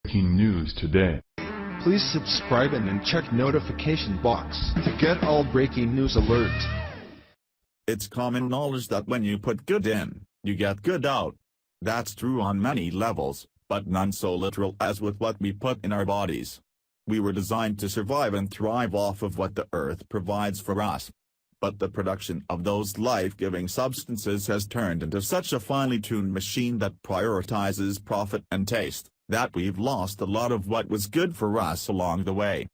Breaking news today. Please subscribe and then check notification box to get all breaking news alerts. It's common knowledge that when you put good in, you get good out. That's true on many levels, but none so literal as with what we put in our bodies. We were designed to survive and thrive off of what the earth provides for us. But the production of those life-giving substances has turned into such a finely tuned machine that prioritizes profit and taste, that we've lost a lot of what was good for us along the way.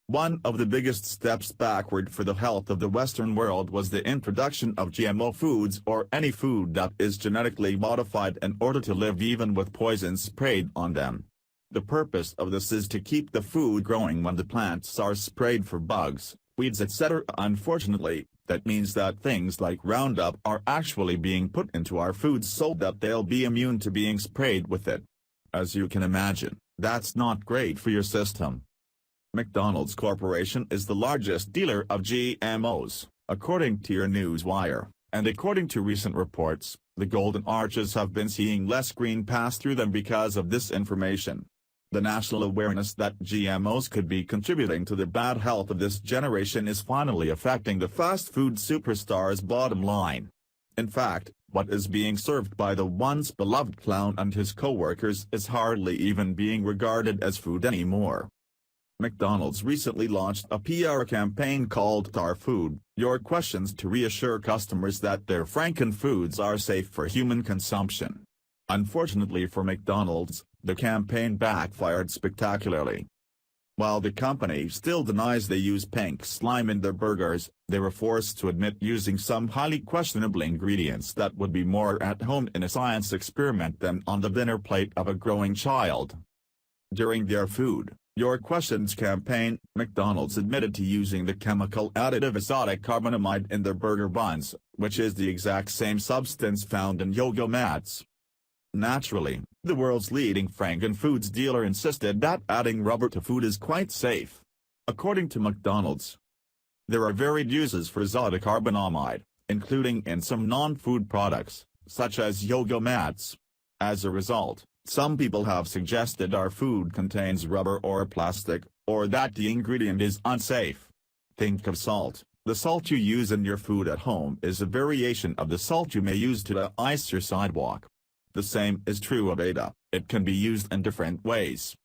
One of the biggest steps backward for the health of the Western world was the introduction of GMO foods, or any food that is genetically modified in order to live, even with poison sprayed on them. The purpose of this is to keep the food growing when the plants are sprayed for bugs, weeds, etc. Unfortunately, that means that things like Roundup are actually being put into our foods so that they'll be immune to being sprayed with it. As you can imagine, that's not great for your system. McDonald's Corporation is the largest dealer of GMOs, according to your Newswire, and according to recent reports, the Golden Arches have been seeing less green pass through them because of this information. The national awareness that GMOs could be contributing to the bad health of this generation is finally affecting the fast food superstars' bottom line. In fact, what is being served by the once beloved clown and his co-workers is hardly even being regarded as food anymore. McDonald's recently launched a PR campaign called Our Food, Your Questions, to reassure customers that their franken-foods are safe for human consumption. Unfortunately for McDonald's, the campaign backfired spectacularly. While the company still denies they use pink slime in their burgers, they were forced to admit using some highly questionable ingredients that would be more at home in a science experiment than on the dinner plate of a growing child. During their Food, Your Questions campaign, McDonald's admitted to using the chemical additive azotic carbonamide in their burger buns, which is the exact same substance found in yoga mats. Naturally, the world's leading franken-foods dealer insisted that adding rubber to food is quite safe. According to McDonald's, there are varied uses for azotic carbonamide, including in some non-food products, such as yoga mats. As a result, some people have suggested our food contains rubber or plastic, or that the ingredient is unsafe. Think of salt. The salt you use in your food at home is a variation of the salt you may use to ice your sidewalk. The same is true of Ada, it can be used in different ways.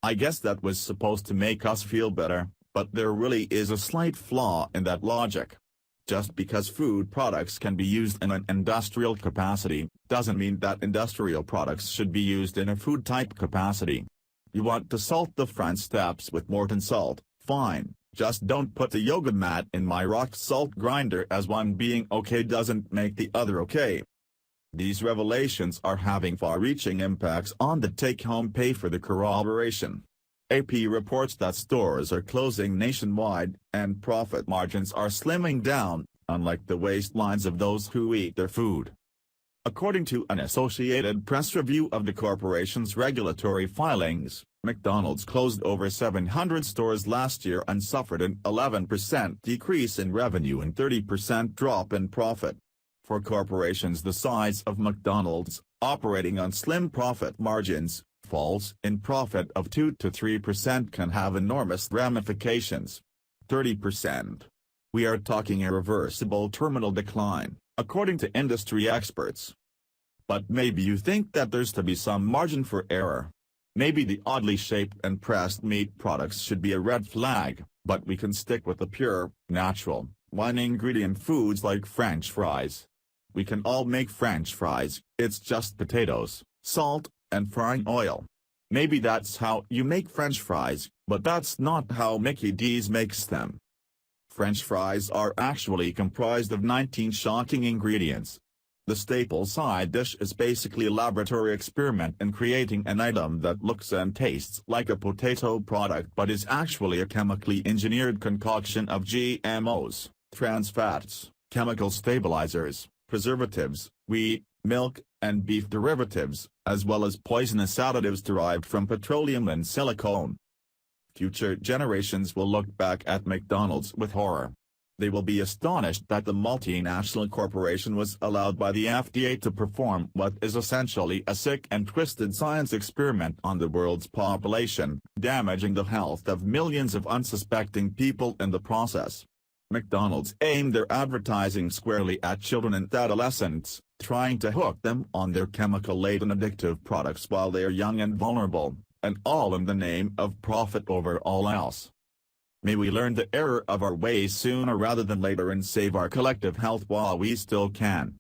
I guess that was supposed to make us feel better, but there really is a slight flaw in that logic. Just because food products can be used in an industrial capacity, doesn't mean that industrial products should be used in a food-type capacity. You want to salt the front steps with Morton salt, fine, just don't put the yoga mat in my rock salt grinder, as one being okay doesn't make the other okay. These revelations are having far-reaching impacts on the take-home pay for the corporation. AP reports that stores are closing nationwide, and profit margins are slimming down, unlike the waistlines of those who eat their food. According to an Associated Press review of the corporation's regulatory filings, McDonald's closed over 700 stores last year and suffered an 11% decrease in revenue and 30% drop in profit. For corporations the size of McDonald's, operating on slim profit margins, falls in profit of 2 to 3% can have enormous ramifications. 30%. We are talking irreversible terminal decline, according to industry experts. But maybe you think that there's to be some margin for error. Maybe the oddly shaped and pressed meat products should be a red flag, but we can stick with the pure, natural, one-ingredient foods like French fries. We can all make French fries, it's just potatoes, salt, and frying oil. Maybe that's how you make French fries, but that's not how Mickey D's makes them. French fries are actually comprised of 19 shocking ingredients. The staple side dish is basically a laboratory experiment in creating an item that looks and tastes like a potato product but is actually a chemically engineered concoction of GMOs, trans fats, chemical stabilizers, preservatives, wheat, milk, and beef derivatives, as well as poisonous additives derived from petroleum and silicone. Future generations will look back at McDonald's with horror. They will be astonished that the multinational corporation was allowed by the FDA to perform what is essentially a sick and twisted science experiment on the world's population, damaging the health of millions of unsuspecting people in the process. McDonald's aimed their advertising squarely at children and adolescents, trying to hook them on their chemical-laden addictive products while they are young and vulnerable, and all in the name of profit over all else. May we learn the error of our ways sooner rather than later and save our collective health while we still can.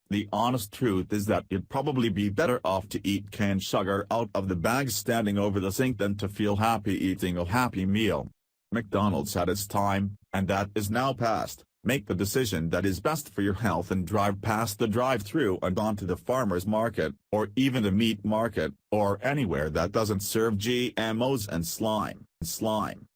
The honest truth is that you'd probably be better off to eat canned sugar out of the bag standing over the sink than to feel happy eating a happy meal. McDonald's had its time, and that is now past. Make the decision that is best for your health and drive past the drive-thru and onto the farmer's market, or even the meat market, or anywhere that doesn't serve GMOs and slime.